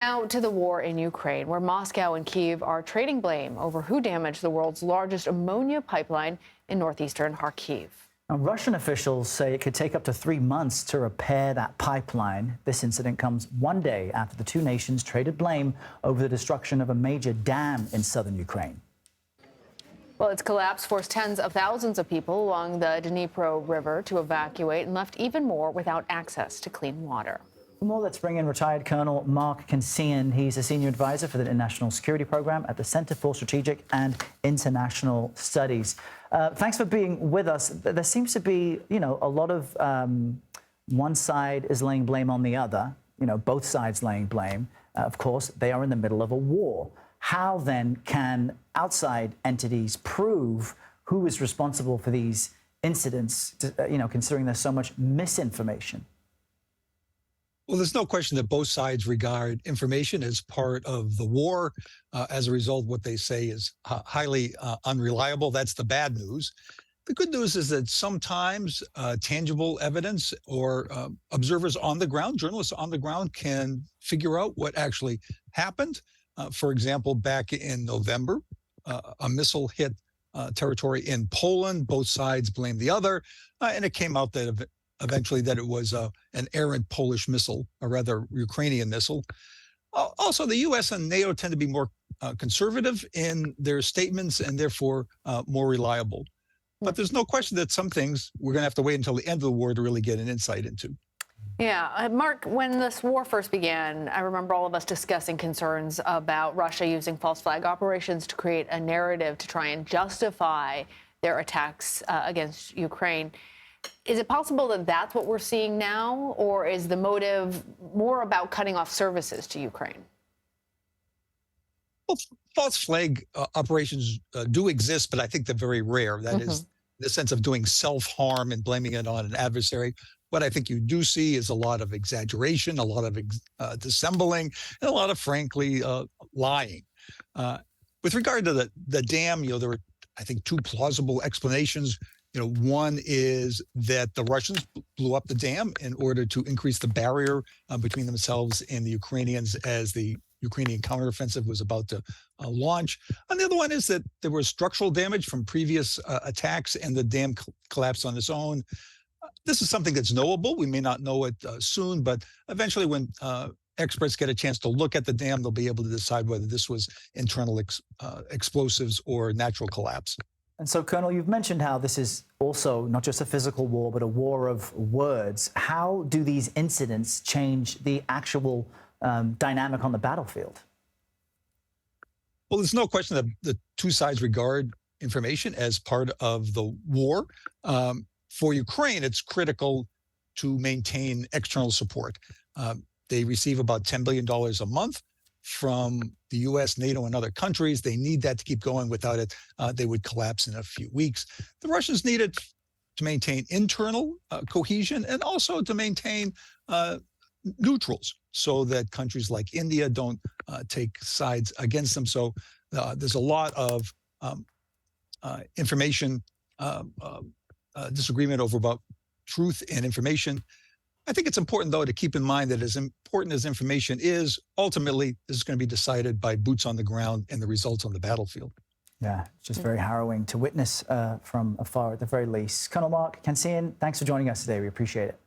Now to the war in Ukraine, where Moscow and Kyiv are trading blame over who damaged the world's largest ammonia pipeline in northeastern Kharkiv. Now, Russian officials say it could take up to 3 months to repair that pipeline. This incident comes one day after the two nations traded blame over the destruction of a major dam in southern Ukraine. Well, its collapse forced tens of thousands of people along the Dnipro River to evacuate and left even more without access to clean water. For more, let's bring in retired Colonel Mark Cancian. He's a senior advisor for the International Security Program at the Center for Strategic and International Studies. Thanks for being with us. There seems to be, a lot of one side is laying blame on the other, both sides laying blame. Of course, they are in the middle of a war. How then can outside entities prove who is responsible for these incidents, considering there's so much misinformation? Well, there's no question that both sides regard information as part of the war. As a result, what they say is highly unreliable. That's the bad news. The good news is that sometimes tangible evidence or observers on the ground, journalists on the ground, can figure out what actually happened. For example, back in November, a missile hit territory in Poland. Both sides blamed the other, and it came out that eventually that it was an errant Polish missile, or rather Ukrainian missile. Also, the U.S. and NATO tend to be more conservative in their statements and therefore more reliable. But there's no question that some things we're going to have to wait until the end of the war to really get an insight into. Yeah, Mark, when this war first began, I remember all of us discussing concerns about Russia using false flag operations to create a narrative to try and justify their attacks against Ukraine. Is it possible that that's what we're seeing now, or is the motive more about cutting off services to Ukraine? Well, false flag operations do exist, but I think they're very rare. That is the sense of doing self-harm and blaming it on an adversary. What I think you do see is a lot of exaggeration, a lot of dissembling, and a lot of, frankly, lying. With regard to the dam, there were, I think, two plausible explanations. One is that the Russians blew up the dam in order to increase the barrier between themselves and the Ukrainians as the Ukrainian counteroffensive was about to launch. And the other one is that there was structural damage from previous attacks and the dam collapsed on its own. This is something that's knowable. We may not know it soon, but eventually when experts get a chance to look at the dam, they'll be able to decide whether this was internal explosives or natural collapse. And so, Colonel, you've mentioned how this is also not just a physical war, but a war of words. How do these incidents change the actual dynamic on the battlefield? Well, there's no question that the two sides regard information as part of the war. For Ukraine, it's critical to maintain external support. They receive about $10 billion a month from the U.S., NATO, and other countries. They need that to keep going. Without it, they would collapse in a few weeks. The Russians need it to maintain internal cohesion and also to maintain neutrals so that countries like India don't take sides against them. So there's a lot of information disagreement over about truth and information. I think it's important, though, to keep in mind that as important as information is, ultimately, this is going to be decided by boots on the ground and the results on the battlefield. Yeah, it's just very harrowing to witness from afar, at the very least. Colonel Mark Cancian, thanks for joining us today. We appreciate it.